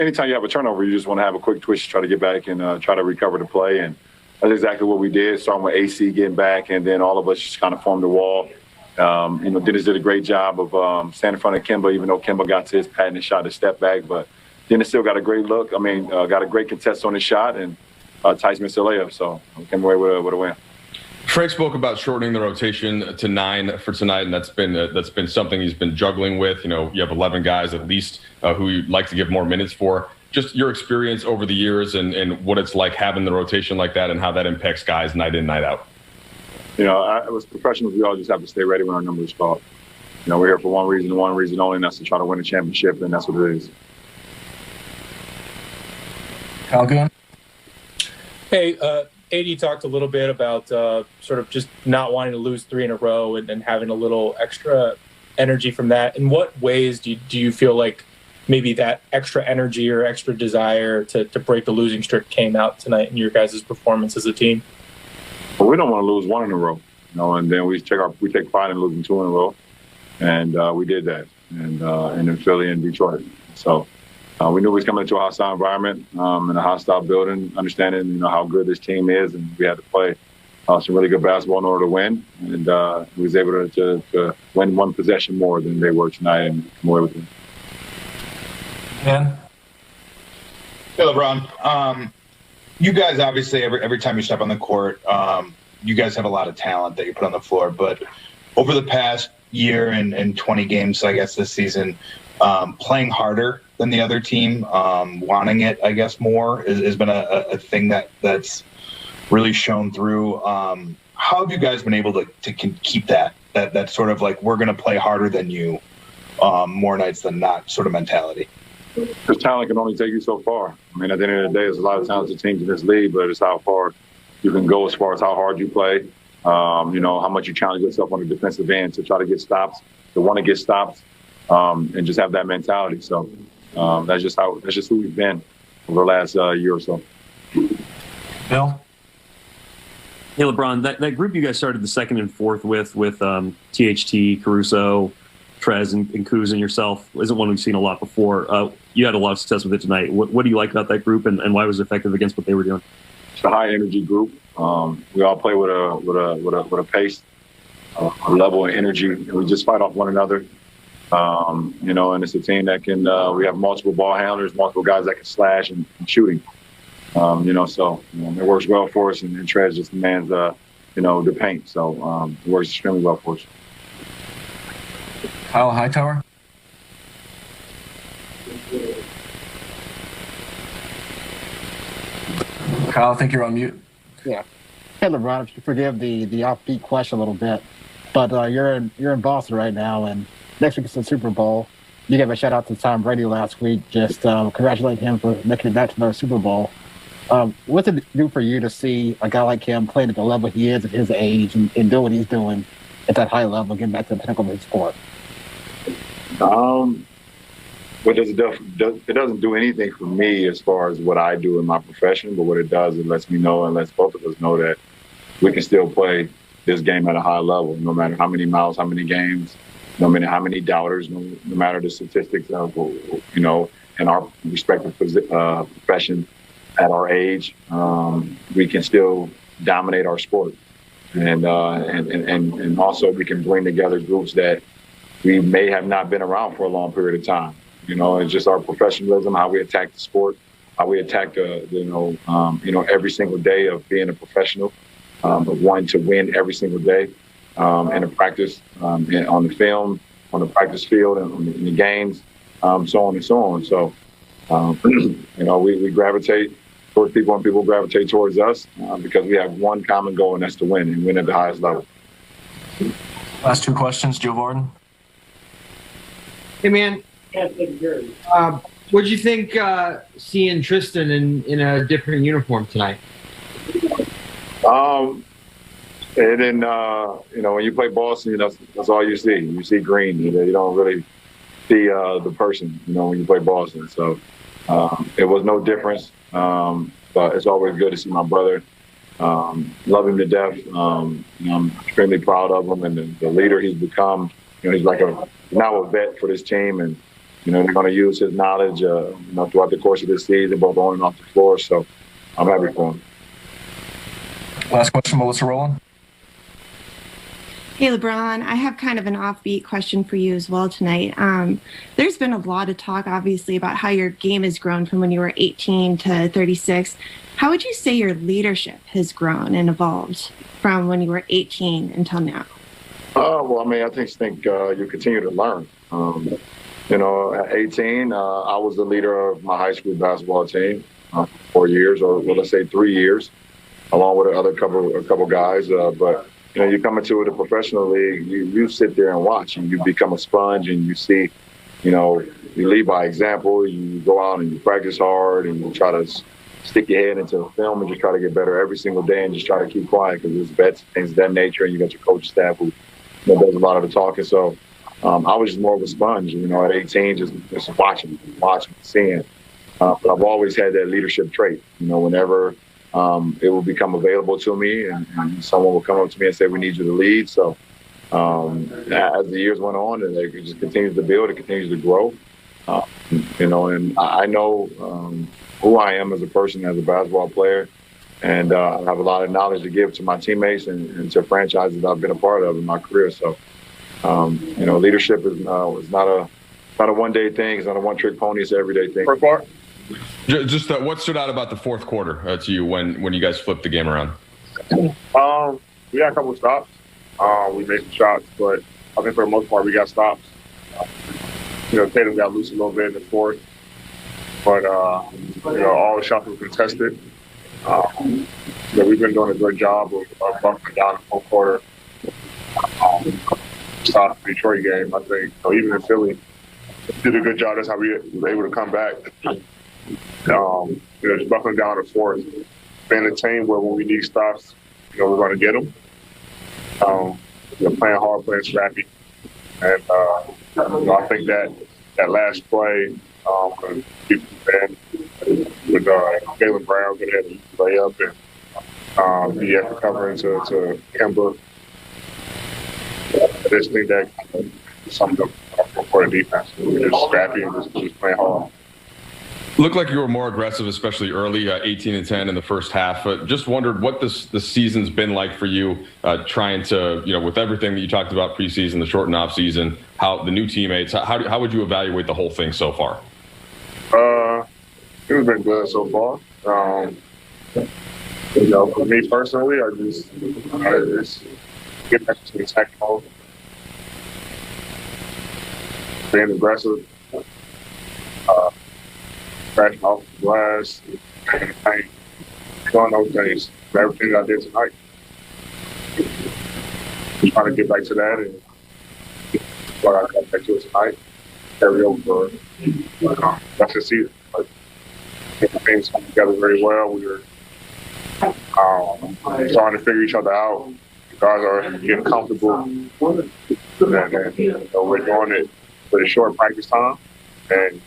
anytime you have a turnover, you just want to have a quick twitch to try to get back and try to recover the play. And that's exactly what we did, starting with AC getting back, and then all of us just kind of formed the wall. Dennis did a great job of standing in front of Kemba, even though Kemba got to his patented shot to step back. But Dennis still got a great look. Got a great contest on his shot, and Tice missed the layup. So we came away with a win. Frank spoke about shortening the rotation to 9 for tonight, and that's been something he's been juggling with. You have 11 guys at least who you'd like to give more minutes for. Just your experience over the years and what it's like having the rotation like that and how that impacts guys night in, night out. As professionals, we all just have to stay ready when our number is called. We're here for one reason only, and that's to try to win a championship, and that's what it is. Calgon? Hey, AD talked a little bit about sort of just not wanting to lose 3 in a row and having a little extra energy from that. In what ways do you feel like maybe that extra energy or extra desire to break the losing streak came out tonight in your guys' performance as a team? Well, we don't want to lose 1 in a row, and then we take pride in losing 2 in a row, and we did that, and in Philly and Detroit. So we knew we was coming into a hostile environment in a hostile building, understanding how good this team is, and we had to play some really good basketball in order to win, and we was able to win 1 possession more than they were tonight and come away with it. Yeah. Hey, LeBron. You guys obviously every time you step on the court, you guys have a lot of talent that you put on the floor. But over the past year and 20 games, I guess this season, playing harder than the other team, wanting it, I guess, more has been a thing that's really shown through. How have you guys been able to keep that sort of like we're going to play harder than you more nights than not sort of mentality? Because talent can only take you so far. At the end of the day, there's a lot of talented teams in this league, but it's how far you can go as far as how hard you play. How much you challenge yourself on the defensive end to try to get stops, to want to get stops, and just have that mentality. So that's just who we've been over the last year or so. Bill? Hey, LeBron, that group you guys started the second and fourth with THT, Caruso, Trez, and Kuz and yourself isn't one we've seen a lot before. You had a lot of success with it tonight. What do you like about that group, and why was it effective against what they were doing? It's a high energy group. We all play with a pace, a level of energy, and we just fight off one another. And it's a team that can. We have multiple ball handlers, multiple guys that can slash and shooting. It works well for us, and Trez just demands the paint. So it works extremely well for us. Kyle Hightower? Kyle, I think you're on mute. Yeah. Hey, LeBron, if you forgive the offbeat question a little bit, but you're in Boston right now, and next week is the Super Bowl. You gave a shout out to Tom Brady last week. Just congratulate him for making it back to the Super Bowl. What's it do for you to see a guy like him playing at the level he is at his age and doing what he's doing at that high level, getting back to the pinnacle of his sport? What does it do? It doesn't do anything for me as far as what I do in my profession, but what it does, it lets me know and lets both of us know that we can still play this game at a high level, no matter how many miles, how many games, no matter how many doubters, no matter the statistics of, in our respective profession at our age, we can still dominate our sport. And also we can bring together groups that we may have not been around for a long period of time. It's just our professionalism, how we attack the sport, how we attack every single day of being a professional, of wanting to win every single day in a practice, on the film, on the practice field, and in the games, so on and so on. So, we gravitate towards people and people gravitate towards us because we have one common goal, and that's to win and win at the highest level. Last 2 questions, Joe Varden. Hey, man. What'd you think seeing Tristan in a different uniform tonight? And then, when you play Boston, that's all you see. You see green. You don't really see the person, when you play Boston. So it was no difference. But it's always good to see my brother. Love him to death. I'm extremely proud of him and the leader he's become. He's like now a vet for this team, and they're going to use his knowledge, throughout the course of this season, both on and off the floor. So I'm happy for him. Last question, Melissa Rowland. Hey, LeBron, I have kind of an offbeat question for you as well tonight. There's been a lot of talk, obviously, about how your game has grown from when you were 18 to 36. How would you say your leadership has grown and evolved from when you were 18 until now? I think you continue to learn. At 18, I was the leader of my high school basketball team for 4 years, or let's say 3 years, along with a couple guys. But you come into the professional league, you sit there and watch, and you become a sponge, and you see, you lead by example. You go out and you practice hard, and you try to stick your head into the film and just try to get better every single day, and just try to keep quiet because there's bets, things of that nature, and you got your coaching staff who does a lot of the talking. So I was just more of a sponge, at 18, just watching, seeing. But I've always had that leadership trait. Whenever it will become available to me, and someone will come up to me and say, "We need you to lead." So as the years went on, and it just continues to build, it continues to grow. And I know who I am as a person, as a basketball player, and I have a lot of knowledge to give to my teammates and to franchises that I've been a part of in my career. So, leadership is not a one-day thing. It's not a one-trick pony. It's an everyday thing. First part. Just what stood out about the fourth quarter to you when you guys flipped the game around? We had a couple of stops. We made some shots, but I think for the most part we got stops. Tatum got loose a little bit in the fourth, but all the shots were contested. We've been doing a good job of bumping down the full quarter. Stop the Detroit game, I think. Even in Philly, did a good job. That's how we were able to come back. Just buckling down the fourth. Being a team where when we need stops, we're going to get them. Playing hard, playing scrappy. And I think that last play, with Jaylen Brown getting ahead and lay up, and the effort covering to Kemba. I just think that summed up for the defense. We're just scrappy and just playing hard. Looked like you were more aggressive, especially early, 18 and 10 in the first half. Just wondered what the season's been like for you, trying to, with everything that you talked about preseason, the shortened off season, how the new teammates, how would you evaluate the whole thing so far? It's been good so far. For me personally, I just get back to the attack mode, being aggressive. Crashing off the glass, doing those things. Everything I did tonight. Just trying to get back to that, and what I got back to it tonight. Carry over. That's the season. But things come together very well. We were starting to figure each other out. The guys are getting comfortable, and we're doing it with a short practice time, and